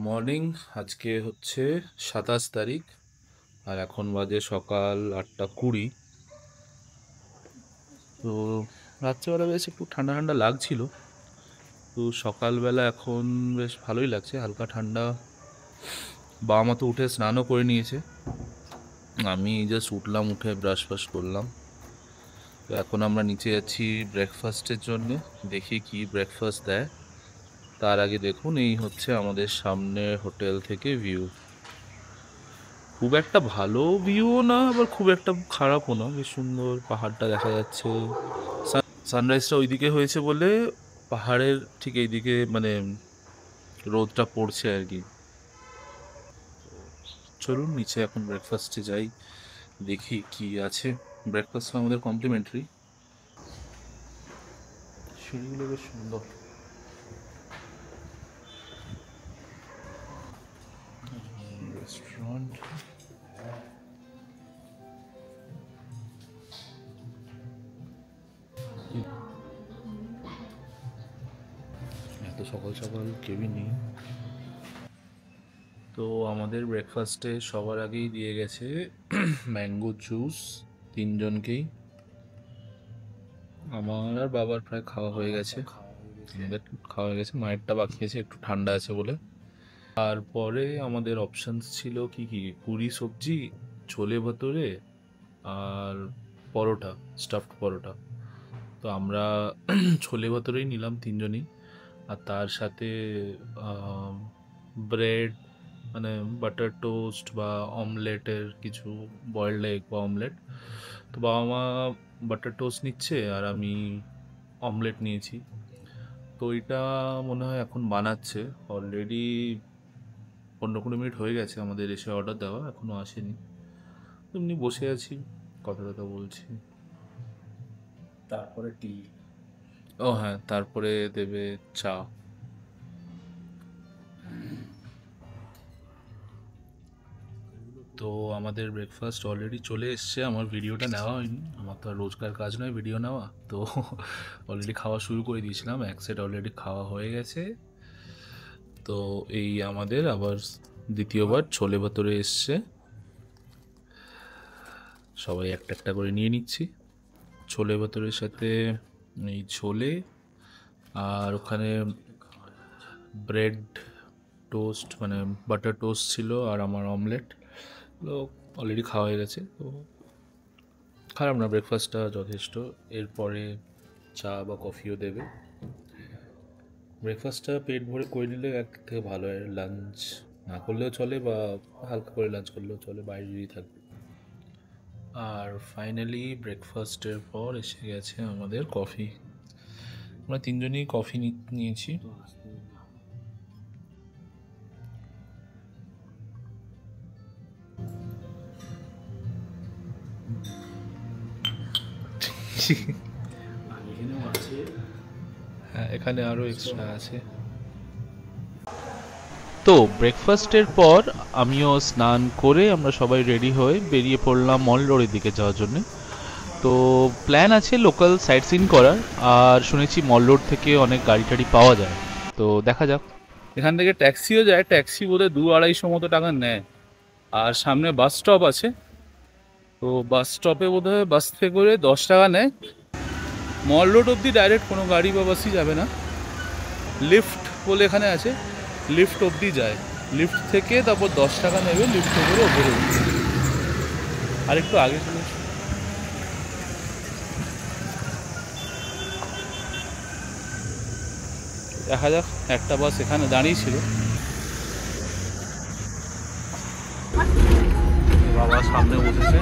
Morning. আজকে হচ্ছে 27 তারিখ, আর এখন বাজে সকাল 8টা 20। তো রাত্রেবেলা বেশ একটু ঠান্ডা ঠান্ডা লাগছিল, তো সকালবেলা এখন বেশ ভালোই লাগছে, হালকা ঠান্ডা। বাবা মা তো উঠে স্নানও করে নিয়েছে, আমি জাস্ট উঠলাম, উঠে ব্রাশ ফ্রাশ করলাম। তো এখন আমরা নিচে যাচ্ছি ব্রেকফাস্টের জন্য, দেখি কি ব্রেকফাস্ট দেয়। তার আগে দেখুন, এই হচ্ছে আমাদের সামনে হোটেল থেকে ভিউ। খুব একটা ভালো ভিউও না, আবার খুব একটা খারাপও না, বেশ সুন্দর পাহাড়টা দেখা যাচ্ছে। সানরাইজটা ওইদিকে হয়েছে বলে পাহাড়ের ঠিক এইদিকে মানে রোদটা পড়ছে আর কি। চলুন নিচে এখন ব্রেকফাস্টে যাই, দেখি কি আছে। ব্রেকফাস্ট আমাদের কমপ্লিমেন্টারি। সিঁড়িগুলো বেশ সুন্দর। রেস্টুরেন্ট। এত সকাল সকাল কেউই নেই। তো আমাদের ব্রেকফাস্টে সবার আগেই দিয়ে গেছে ম্যাঙ্গো জুস, তিনজনকেই। আমার আর বাবার প্রায় খাওয়া হয়ে গেছে, আমাদের খাওয়া হয়ে গেছে, মায়েরটা বাকি আছে, একটু ঠান্ডা আছে বলে। তারপরে আমাদের অপশানস ছিল কি কি, পুরি সবজি, ছোলে ভটোরে, আর পরোটা, স্টাফড পরোটা। তো আমরা ছোলে ভটোরেই নিলাম তিনজনই, আর তার সাথে ব্রেড, মানে বাটার টোস্ট বা অমলেটের কিছু, বয়েলড এগ বা অমলেট। তো বাবা মা বাটার টোস্ট নিচ্ছে আর আমি অমলেট নিয়েছি। তো এটা মনে হয় এখন বানাচ্ছে, অলরেডি 15-20 মিনিট হয়ে গেছে আমাদের এসে অর্ডার দেওয়া, এখনও আসেনি। এমনি বসে আছি, কথা কথা বলছি। তারপরে টি। ও হ্যাঁ, তারপরে দেবে চা। তো আমাদের ব্রেকফাস্ট অলরেডি চলে এসছে, আমার ভিডিওটা নেওয়া হয়নি, আমার তো আর রোজকার কাজ নয় ভিডিও নেওয়া। তো অলরেডি খাওয়া শুরু করে দিয়েছিলাম, এক সেট অলরেডি খাওয়া হয়ে গেছে। তো এই আমাদের আবার দ্বিতীয়বার ছোলে ভটোরে এসছে, সবাই একটা একটা করে নিয়ে নিচ্ছি। ছোলে ভটোরের সাথে এই ছোলে, আর ওখানে ব্রেড টোস্ট, মানে বাটার টোস্ট ছিল, আর আমার অমলেট। তো অলরেডি খাওয়া হয়ে গেছে, তো খারাপ না, ব্রেকফাস্টটা যথেষ্ট। এরপরে চা বা কফিও দেবে। ব্রেকফাস্টটা পেট ভরে করে নিলে এক থেকে ভালো হয়, লাঞ্চ না করলেও চলে, বা হালকা করে লাঞ্চ করলেও চলে, বাইরে যদি থাকবে। আর ফাইনালি ব্রেকফাস্টের পর এসে গেছে আমাদের কফি। আমরা তিনজনই কফি নিয়েছি। হ্যাঁ, এখানে আরও এক্সট্রা আছে। তো ব্রেকফাস্টের পর আমিও স্নান করে আমরা সবাই রেডি হয়ে বেরিয়ে পড়লাম মল রোডের দিকে যাওয়ার জন্য। তো প্ল্যান আছে লোকাল সাইট সিন করার, আর শুনেছি মল রোড থেকে অনেক গাড়ি টাড়ি পাওয়া যায়, তো দেখা যাক। এখান থেকে ট্যাক্সিও যায়, ট্যাক্সি বোধহয় 200-250 মতো টাকা নেয়। আর সামনে বাস স্টপ আছে, তো বাস স্টপে বোধহয় বাস থেকে করে 10 টাকা নেয়। মল রোড অবধি ডাইরেক্ট কোনো গাড়ি বা বাসই যাবে না, লিফট বলে এখানে আছে, লিফট অবধি যায়। লিফট থেকে তারপর 10 টাকা নেবে, লিফটে করে ওপরে উঠবে। আর একটু আগে চলে দেখা যাক। একটা বাস এখানে দাঁড়িয়ে ছিল, বাবা সামনে বসেছে।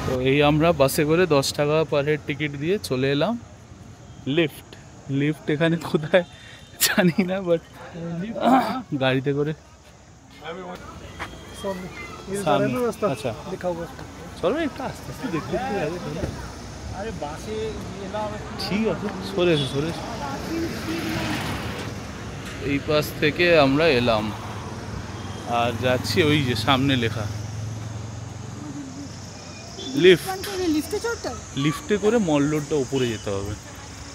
তো এই আমরা বাসে করে 10 টাকা পার হেড টিকিট দিয়ে চলে এলাম। লিফট, লিফট এখানে কোথায় জানি না, বাট গাড়িতে করে আচ্ছা চলো একটু আস্তে আস্তে দেখতে দেখতে যাবে। ঠিক আছে, সরে এসো সরে এসো। এই পাশ থেকে আমরা এলাম আর যাচ্ছি ওই যে সামনে লেখা লিফট। লিফটে করে মল রোডটা উপরে যেতে হবে,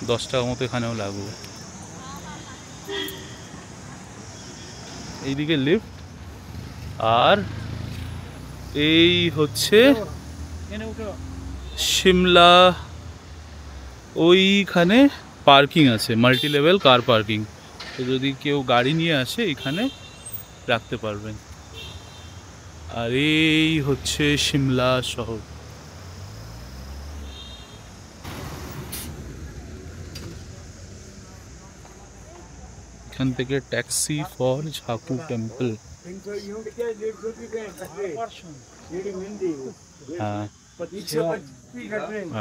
10 টাকা মতো এখানেও লাগবে। এইদিকে লিফট, আর এই হচ্ছে সিমলা। ওইখানে পার্কিং আছে, মাল্টি লেভেল কার পার্কিং, তো যদি কেউ গাড়ি নিয়ে আসে এখানে রাখতে পারবেন। আর এই হচ্ছে সিমলা শহর। এখান থেকে ট্যাক্সি ফর ঝাকু টেম্পল। হ্যাঁ,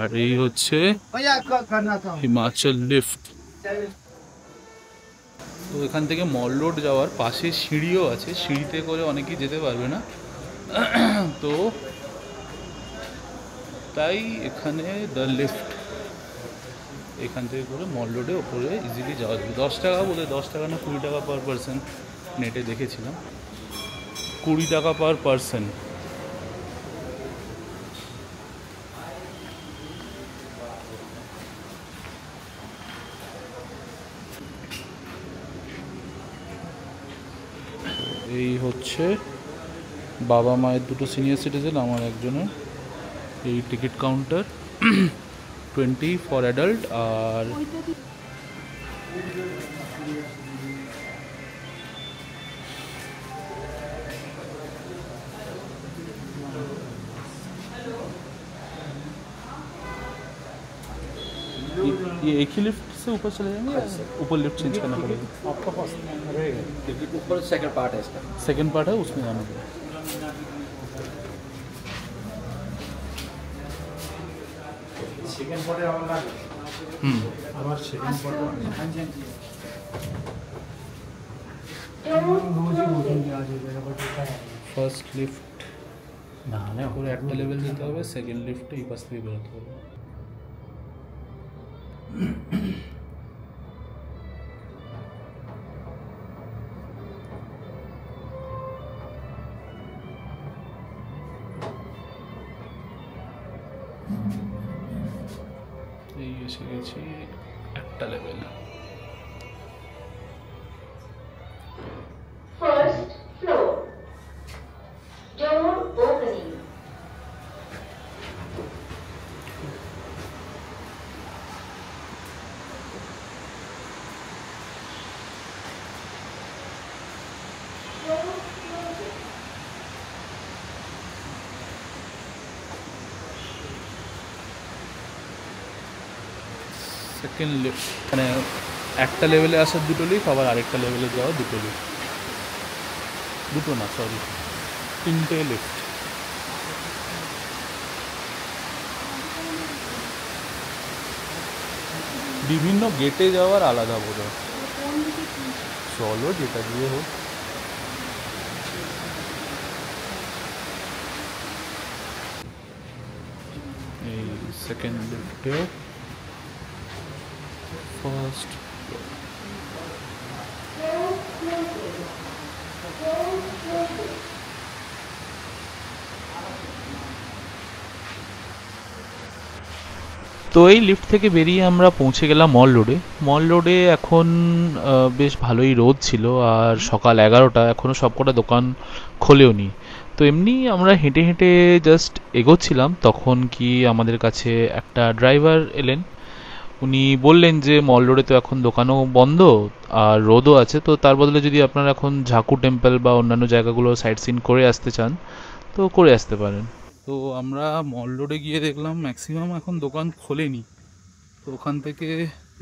আর এই হচ্ছে হিমাচল লিফট। তো এখান থেকে মল রোড যাওয়ার পাশে সিঁড়িও আছে, সিঁড়িতে করে অনেকেই যেতে পারবে না, তো তাই এখানে দ্য লিফট, এখান থেকে করে মল রোডে ওপরে ইজিলি যাওয়া যাবে। 10 টাকা বলে, 10 টাকা না 20 টাকা পার পারসন, নেটে দেখেছিলাম 20 টাকা পার পারসন। এই হচ্ছে বাবা মায়ের দুটো সিনিয়র সিটিজেন, আমার একজনের। এই টিকিট কাউন্টার 20 ফর অ্যাডাল্ট। আর ये एक ही लिफ्ट से ऊपर चले जाएंगे, ऊपर लिफ्ट चेंज करना पड़ेगा? आपका पास रहेगा क्योंकि ऊपर सेकंड पार्ट है इसका। सेकंड पार्ट है, उसमें जाना पड़ेगा। सेकंड पार्ट वाला আমার সেকেন্ড পার্ট ফার্স্ট লিফট না না পুরো একটা লেভেল যেতে হবে, সেকেন্ড লিফটে এই পাশ থেকে বেরোতে হবে। এই এসে গেছি একটা level. First floor. Door opening. Second lift, মানে একটা লেভেলে আসার দুটো লিফট, আবার আরেকটা লেভেলে যাওয়া দুটো লিফট, দুটো না সরি 3টে লিফট। বিভিন্ন গেটে যাওয়ার আলাদা বোধ হয়, চলো যেটা দিয়ে হোক। এই সেকেন্ড লিফটে ফার্স্ট তো এই লিফট থেকে বেরিয়ে আমরা পৌঁছে গেলাম মল রোডে। মল রোডে এখন বেশ ভালোই রোদ ছিল, আর সকাল 11টা, এখনও সবকটা দোকান খোলেও নি। তো এমনি আমরা হেঁটে হেঁটে জাস্ট এগোচ্ছিলাম, তখন কি আমাদের কাছে একটা ড্রাইভার এলেন। উনি বললেন যে মল রোডে তো এখন দোকানও বন্ধ আর রোদও আছে, তো তার বদলে যদি আপনারা এখন ঝাকু টেম্পল বা অন্যান্য জায়গাগুলো সাইট সিন করে আসতে চান তো করে আসতে পারেন। তো আমরা মল রোডে গিয়ে দেখলাম ম্যাক্সিমাম এখন দোকান খোলেনি, তো ওখান থেকে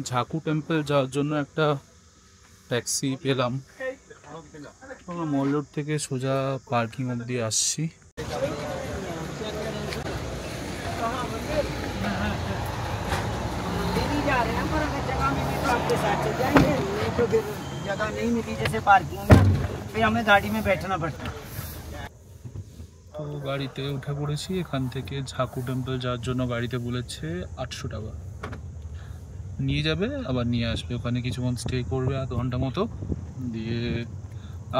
ঝাকু টেম্পল যাওয়ার জন্য একটা ট্যাক্সি পেলাম। আমরা মল রোড থেকে সোজা পার্কিং অবধি আসছি। जगह नहीं मिली जैसे पार्किंग में, फिर हमें गाड़ी में बैठना पड़ता है। তো গাড়িতে উঠে পড়েছি। এখান থেকে ঝাকু টেম্পল যাওয়ার জন্য গাড়িতে বলেছে 800 টাকা, নিয়ে যাবে আবার নিয়ে আসবে। ওখানে কিছুক্ষণ স্টে করবে, আধ ঘন্টা মতো, দিয়ে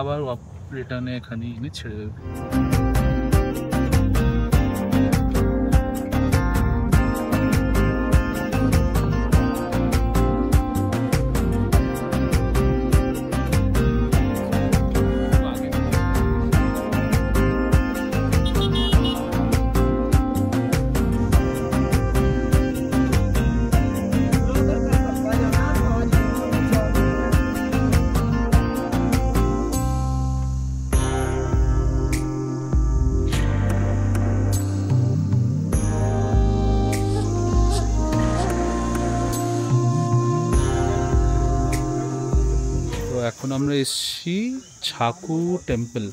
আবার রিটার্নে এখানে এনে ছেড়ে দেবে। এখন আমরা এসেছি ছাকু টেম্পল।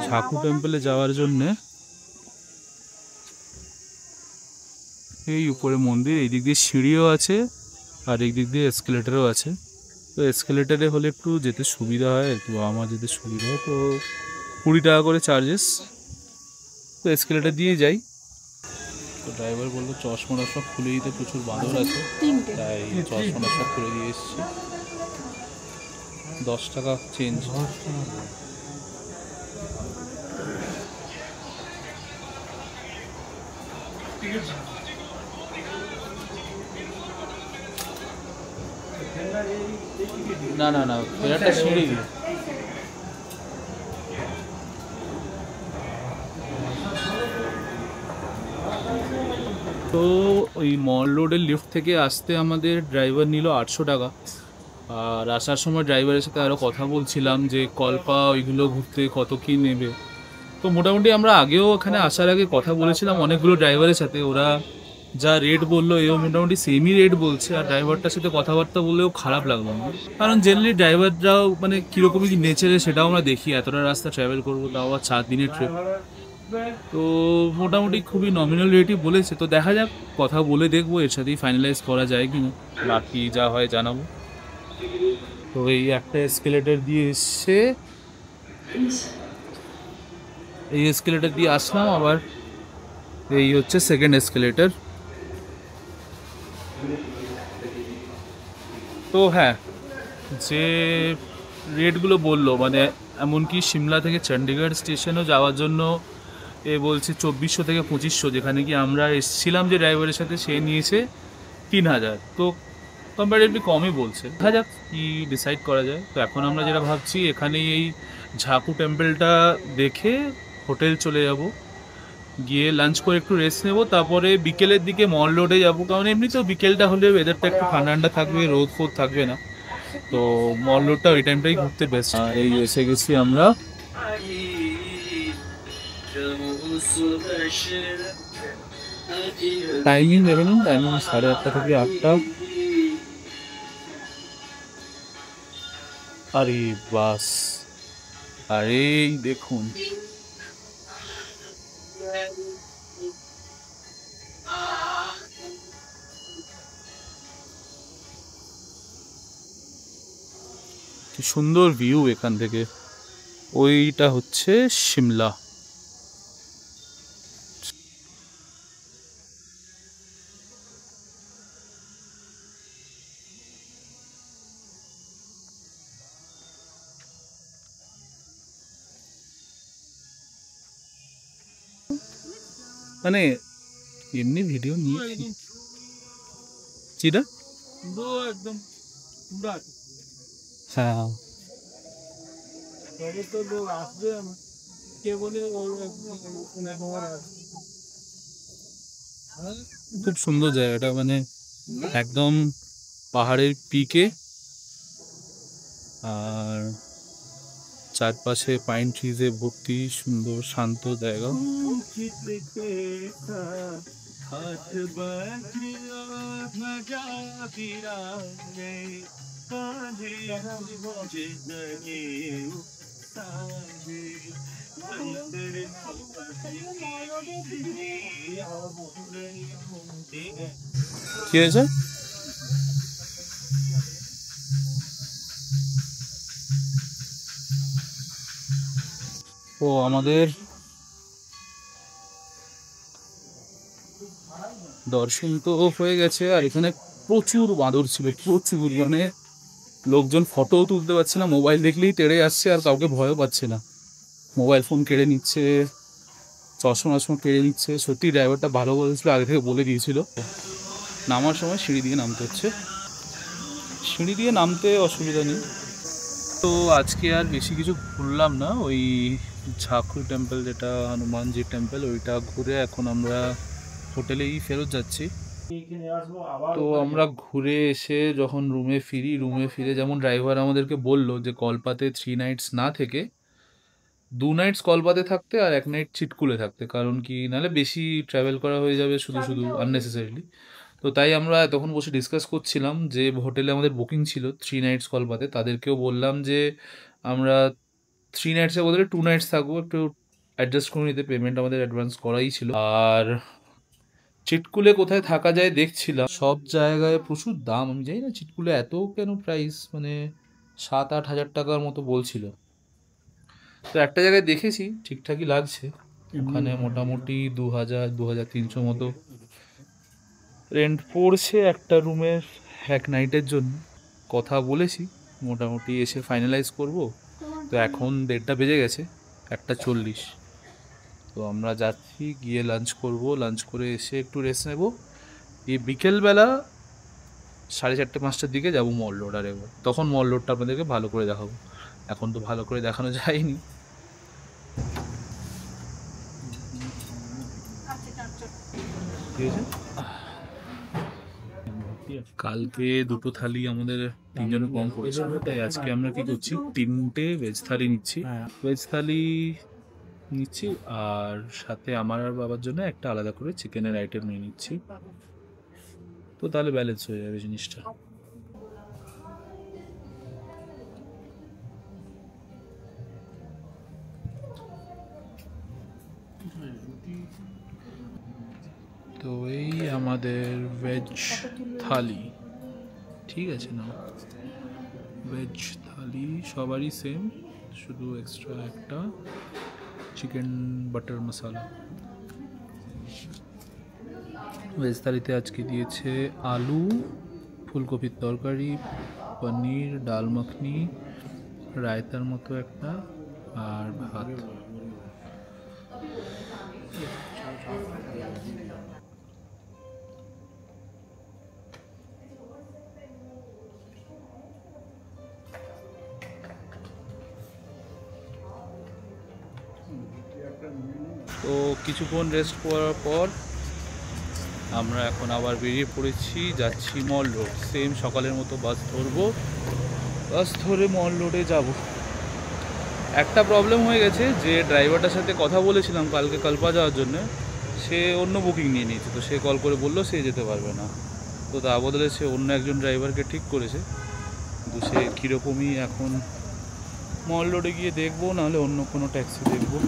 ছাকু টেম্পলে যাওয়ার জন্যে এই উপরে মন্দির, এই দিক দিয়ে সিঁড়িও আছে আর এই দিক দিয়ে এসকেলেটারও আছে। তো এসকেলেটারে হলে একটু যেতে সুবিধা হয়, একটু আমার যেতে সুবিধা হয়। তো 20 টাকা করে চার্জেস। তো এসকেলেটার দিয়ে যাই। তো ড্রাইভার বললো চশমাটা সব খুলে দিতে, প্রচুর বাঁদর আছে, তাই চশমাটা সব খুলে দিয়ে এসেছি। 10 টাকা চেঞ্জ। না না না, একটা সিঁড়ি দিয়ে। তো ওই মল রোডের লিফট থেকে আসতে আমাদের ড্রাইভার নিল 800 টাকা। আর আসার সময় ড্রাইভারের সাথে আরও কথা বলছিলাম যে কল্পা ওইগুলো ঘুরতে কত কী নেবে। তো মোটামুটি আমরা আগেও এখানে আসার আগে কথা বলেছিলাম অনেকগুলো ড্রাইভারের সাথে, ওরা যা রেট বললো এও মোটামুটি সেমই রেট বলছে। আর ড্রাইভারটার সাথে কথাবার্তা বললেও খারাপ লাগলো না, কারণ জেনারেলি ড্রাইভাররাও মানে কীরকমই কি নেচারে সেটাও আমরা দেখি। এতটা রাস্তা ট্রাভেল করবো, তাও আবার 4 দিনের ট্রিপ। তো মোটামুটি খুবই নমিনাল রেটই বলেছে। তো দেখা যাক, কথা বলে দেখবো, এর সাথেই ফাইনালাইজ করা যায় কি না, বাকি যা হয় জানাবো। তো এই একটা এসকেলেটার দিয়ে এসছে, এই এসকেলেটার দিয়ে আসলাম, আবার এই হচ্ছে সেকেন্ড এসকেলেটার। তো হ্যাঁ, যে রেটগুলো বললো, মানে এমনকি সিমলা থেকে চণ্ডীগড় স্টেশনও যাওয়ার জন্য এ বলছে 2400 থেকে 2500, যেখানে কি আমরা এসেছিলাম যে ড্রাইভারের সাথে সে নিয়েছে 3000। তো কম্পারেটিভলি কমই বলছে। দেখা যাক কি ডিসাইড করা যায়। তো এখন আমরা যেটা ভাবছি, এখানেই এই ঝাকু টেম্পলটা দেখে হোটেল চলে যাব, গিয়ে লাঞ্চ করে একটু রেস্ট নেব, তারপরে বিকেলের দিকে মল রোডে যাবো। কারণ এমনিতেও বিকেলটা হলে ওয়েদারটা একটু ঠান্ডা ঠান্ডা থাকবে, রোদ ফোদ থাকবে না। তো মল রোডটা ওই টাইমটাই ঘুরতে বেস্ট। এই এসে গেছি আমরা। টাইমিং দেখুন, টাইমিং 8:30 থেকে 8টা। আরে বাস, আরে দেখুন কি সুন্দর ভিউ এখান থেকে। ওইটা হচ্ছে সিমলা। মানে এমনি ভিডিও নিয়ে চিটা একদম হ্যাঁ, খুব সুন্দর জায়গাটা, মানে একদম পাহাড়ের পিকে, আর চারপাশে পাইন ট্রিজে ভর্তি, সুন্দর শান্ত জায়গা। কি হয়েছে? ও আমাদের দর্শন তো হয়ে গেছে, আর এখানে প্রচুর বাঁদর ছিল, প্রচুর, মানে লোকজন ফটোও তুলতে পারছে না, মোবাইল দেখলেই তেড়ে আসছে, আর কাউকে ভয়ও পাচ্ছে না। মোবাইল ফোন কেড়ে নিচ্ছে, চশমা কেড়ে নিচ্ছে। সত্যি ড্রাইভারটা ভালো বলেছিল, আগে থেকে বলে দিয়েছিল। নামার সময় সিঁড়ি দিয়ে নামতে হচ্ছে, সিঁড়ি দিয়ে নামতে অসুবিধা নেই। তো আজকে আর বেশি কিছু ঘুরলাম না, ওই ঝাকুর টেম্পল যেটা হনুমানজির টেম্পল, ওইটা ঘুরে এখন আমরা হোটেলেই ফেরত যাচ্ছি। তো আমরা ঘুরে এসে যখন রুমে ফিরে যেমন ড্রাইভার আমাদেরকে বললো যে কলপাতে 3 নাইটস না থেকে 2 নাইটস কলপাতে থাকতে আর 1 নাইট চিটকুলে থাকতে, কারণ কি নাহলে বেশি ট্রাভেল করা হয়ে যাবে শুধু আননেসেসারিলি। তো তাই আমরা তখন বসে ডিসকাস করছিলাম যে হোটেলে আমাদের বুকিং ছিল 3 নাইটস কলপাতে, তাদেরকেও বললাম যে আমরা 3 নাইটসের বদলে 2 নাইটস থাকবো, একটু অ্যাডজাস্ট করে নিতে, পেমেন্ট আমাদের অ্যাডভান্স করাই ছিল। আর চিটকুলে কোথায় থাকা যায় দেখছিলাম, সব জায়গায় প্রচুর দাম। আমি জানি না চিটকুলে এত কেন প্রাইস, মানে 7-8 হাজার টাকার মতো বলছিল। তো একটা জায়গায় দেখেছি ঠিকঠাকই লাগছে, ওখানে মোটামুটি 2000-2300 মতো রেন্ট পড়ছে একটা রুমের 1 নাইটের জন্য। কথা বলেছি, মোটামুটি এসে ফাইনালাইজ করব। তো এখন 1:30 বেজে গেছে, 1:40। তো আমরা যাচ্ছি, গিয়ে লাঞ্চ করব, লাঞ্চ করে এসে একটু রেস্ট নেব। এই বিকেলবেলা 4:30-5টার দিকে যাব মল রোড আর একবার, তখন মল রোডটা আপনাদেরকে ভালো করে দেখাবো। এখন তো ভালো করে দেখানো যায়নি। কালকে 2টো থালি আমাদের 3 জনের কম পড়েছিল, তাই আজকে আমরা কি করছি, 3টে ভেজ থালি নিচ্ছি। ভেজ থালি নিচ্ছি, আর সাথে আমার আর বাবার জন্য একটা আলাদা করে চিকেনের আইটেম নিয়ে নিচ্ছি। তো তাহলে ব্যালেন্স হয়ে যাবে জিনিসটা। তো এই আমাদের ভেজ থালি, ঠিক আছে না? ভেজ থালি সবারই সেম, শুধু এক্সট্রা একটা চিকেন বাটার মশলা। ভেজ থালিতে আজকে দিয়েছে আলু, ফুলকপির তরকারি, পনির, ডাল মাখনি, রায়তার মতো একটা, আর ভাত। তো কিছুক্ষণ রেস্ট করার পর আমরা এখন আবার বেরিয়ে পড়েছি, যাচ্ছি মল রোড। সেম সকালের মতো বাস ধরবো, বাস ধরে মল রোডে যাব। একটা প্রবলেম হয়ে গেছে যে ড্রাইভারটার সাথে কথা বলেছিলাম কালকে কালপা যাওয়ার জন্য, সে অন্য বুকিং নিয়ে নিয়েছে। তো সে কল করে বললো সে যেতে পারবে না, তো তা বদলে সে অন্য একজন ড্রাইভারকে ঠিক করেছে। কিন্তু সে কীরকমই এখন মল রোডে গিয়ে দেখবো, নাহলে অন্য কোনো ট্যাক্সি দেখবো।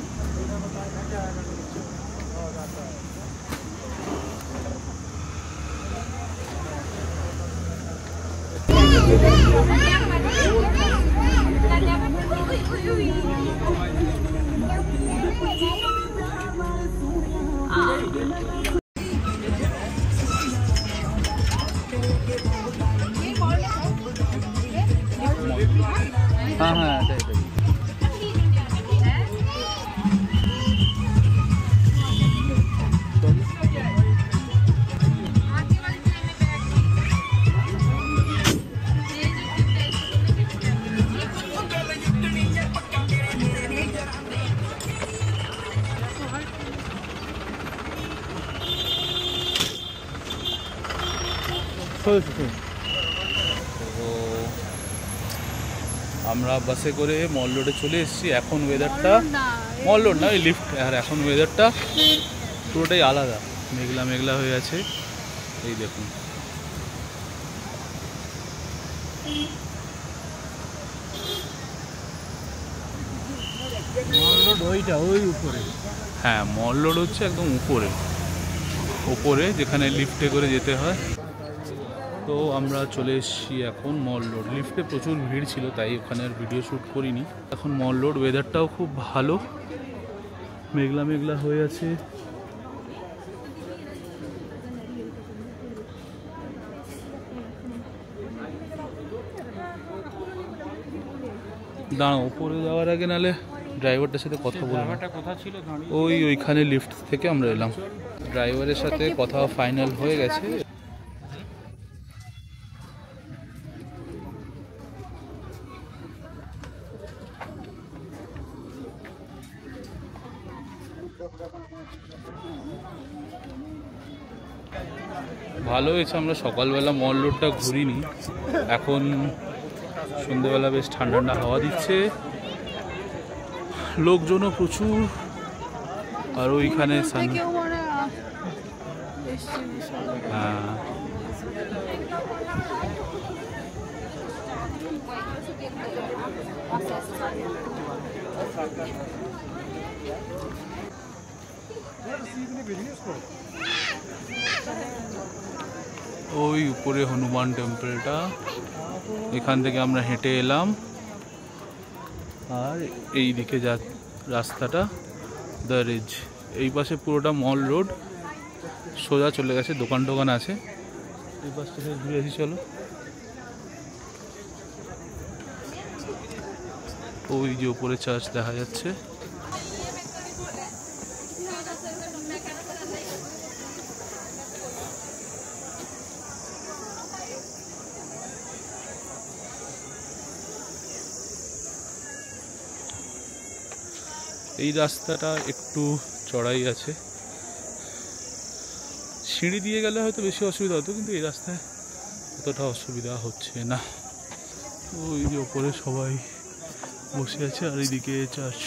হ্যাঁ হ্যাঁ, এটাই এটাই। তো আমরা বাসে করে মল রোডে চলে এসেছি। এখন ওয়েদারটা, মল রোড না, ওই লিফট। আর এখন ওয়েদারটা পুরোটাই আলাদা, মেঘলা মেঘলা হয়ে আছে। এই দেখুন, মল রোড ওইটা, ওই উপরে। হ্যাঁ, মল রোড হচ্ছে একদম উপরে যেখানে লিফটে করে যেতে হয়। তো আমরা চলে এসেছি এখন মল রোড। লিফটে প্রচুর ভিড় ছিল, তাই ওখানে আর ভিডিও শ্যুট করিনি। এখন মল রোড, ওয়েদারটাও খুব ভালো, মেঘলা মেঘলা হয়ে আছে। দাঁড়াও, উপরে যাওয়ার আগে নালে ড্রাইভারটার সাথে কথা বলবো। ওইখানে লিফট থেকে আমরা এলাম, ড্রাইভারের সাথে কথা ফাইনাল হয়ে গেছে। ভালো হয়েছে আমরা সকালবেলা মল রোডটা ঘুরিনি, এখন সন্ধ্যেবেলা বেশ ঠান্ডা ঠান্ডা হাওয়া দিচ্ছে, লোকজনও প্রচুর। আর ওইখানে হ্যাঁ ওই উপরে হনুমান টেম্পলটা, এখান থেকে আমরা হেঁটে এলাম। আর এই দিকে যা রাস্তাটা দ্য রিজ, এই পাশে পুরোটা মল রোড, সোজা চলে গেছে, দোকান টোকান আছে। এই পাশটা থেকে ঘুরে আসি চলো। ওই যে উপরে চার্চ দেখা যাচ্ছে। এই রাস্তাটা একটু চড়াই আছে, সিঁড়ি দিয়ে গেলে হয়তো বেশি অসুবিধা হতো, কিন্তু এই রাস্তায় অতটা অসুবিধা হচ্ছে না। ওই যে ওপরে সবাই বসে আছে, আর এইদিকে চার্চ।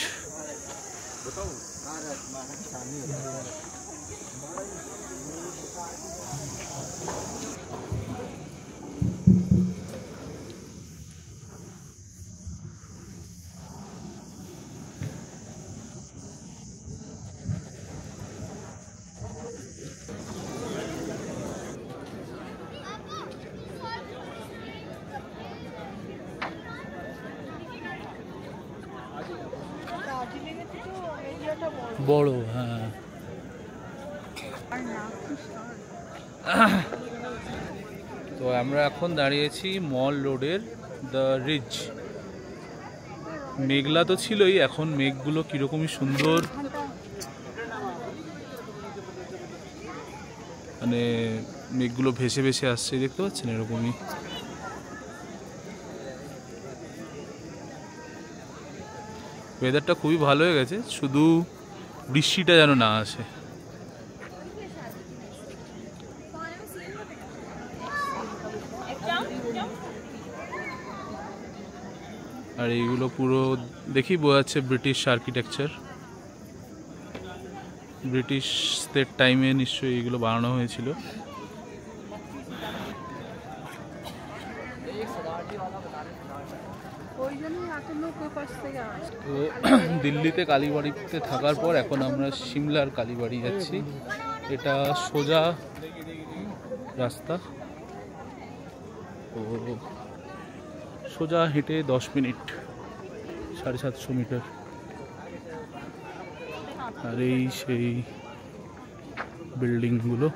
বড়, হ্যাঁ। তো আমরা এখন দাঁড়িয়েছি মল রোডের দ্য রিজ। মেঘলা তো ছিলই, এখন মেঘগুলো কিরকমই সুন্দর, মানে মেঘগুলো ভেসে ভেসে আসছে, দেখতে পাচ্ছেন এরকমই। ওয়েদারটা খুবই ভালো হয়ে গেছে, শুধু বৃষ্টিটা যেন না আসে। আর এইগুলো পুরো দেখি বোঝা যাচ্ছে ব্রিটিশ আর্কিটেকচার, ব্রিটিশদের টাইমে নিশ্চয়ই এইগুলো বানানো হয়েছিল। তো দিল্লিতে কালীবাড়িতে থাকার পর এখন আমরা সিমলার কালীবাড়ি যাচ্ছি। এটা সোজা রাস্তা, তো সোজা হেঁটে 10 মিনিট, 750 মিটার। আর এই সেই বিল্ডিংগুলো।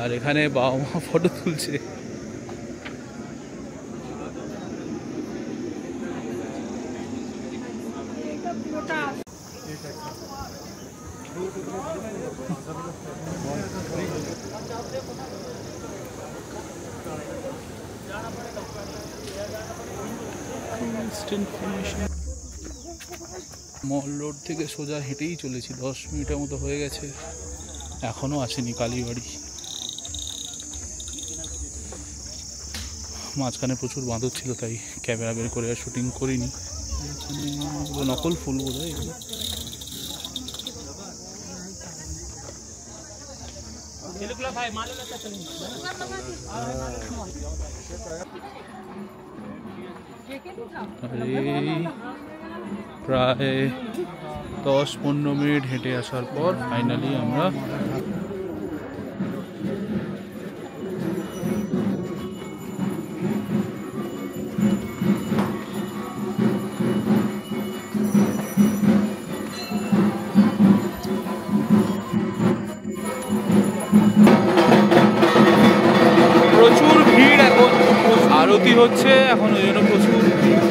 আর এখানে বাবা মা ফটো তুলছে। মল রোড থেকে সোজা হেঁটেই চলেছি, 10 মিনিটের মতো হয়ে গেছে, এখনো আসেনি কালীবাড়ি। মাঝখানে প্রচুর বাঁদর ছিল, তাই ক্যামেরা বের করে আর শুটিং করিনি। নকল ফুল বোধ হয় এগুলো। প্রায় 10-15 মিনিট হেঁটে আসার পর ফাইনালি আমরা প্রচুর ভিড় এখন, আরতি হচ্ছে এখন, ওই জন্য প্রচুর ভিড়।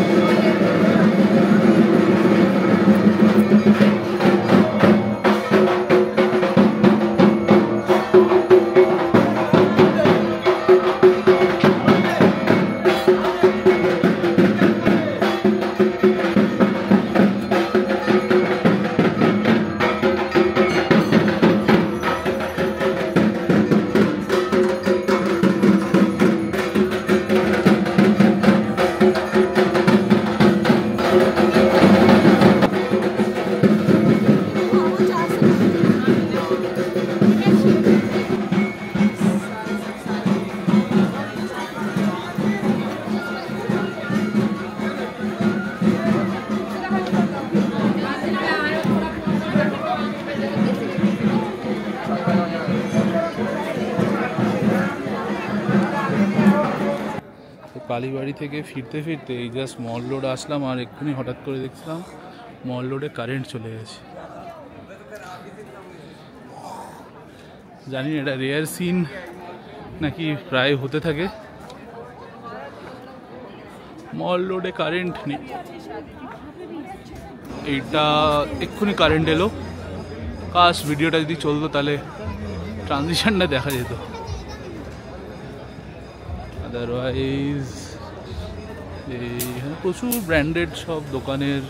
কালীবাড়ি থেকে ফিরতে ফিরতে এই জাস্ট মল রোড আসলাম, আর এক্ষুনি হঠাৎ করে দেখছিলাম মল রোডে কারেন্ট চলে গেছে। জানি না এটা রেয়ার সিন নাকি প্রায় হতে থাকে, মল রোডে কারেন্ট নেই। এইটা এক্ষুনি কারেন্ট এলো, কাশ ভিডিওটা যদি চলতো তাহলে ট্রানজিশনটা দেখা যেত, আদারওয়াইজ এইখানে প্রচুর ব্র্যান্ডেড সব দোকানের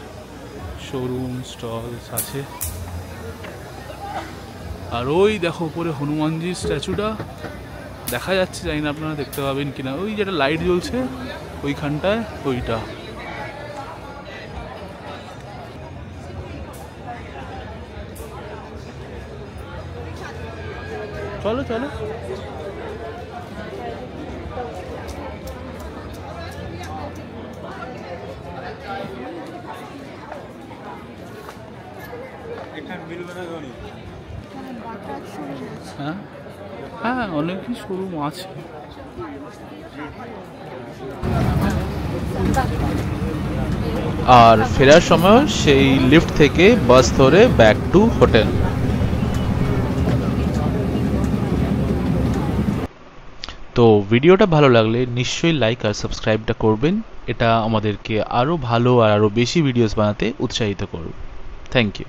শোরুম স্টলস আছে। আর ওই দেখো উপরে হনুমানজির স্ট্যাচুটা দেখা যাচ্ছে, জানি না আপনারা দেখতে পাবেন কিনা, ওই যেটা লাইট জ্বলছে ওইখানটায়, ওইটা। চলো চলো। হ্যাঁ হ্যাঁ, অনেকই শোরুম আছে। আর ফেরার সময় সেই লিফট থেকে বাস ধরে ব্যাক টু হোটেল। তো ভিডিওটা ভালো লাগলে নিশ্চয়ই লাইক আর সাবস্ক্রাইবটা করবেন, এটা আমাদেরকে আরও ভালো আর আরও বেশি ভিডিওস বানাতে উৎসাহিত করবে। Thank you.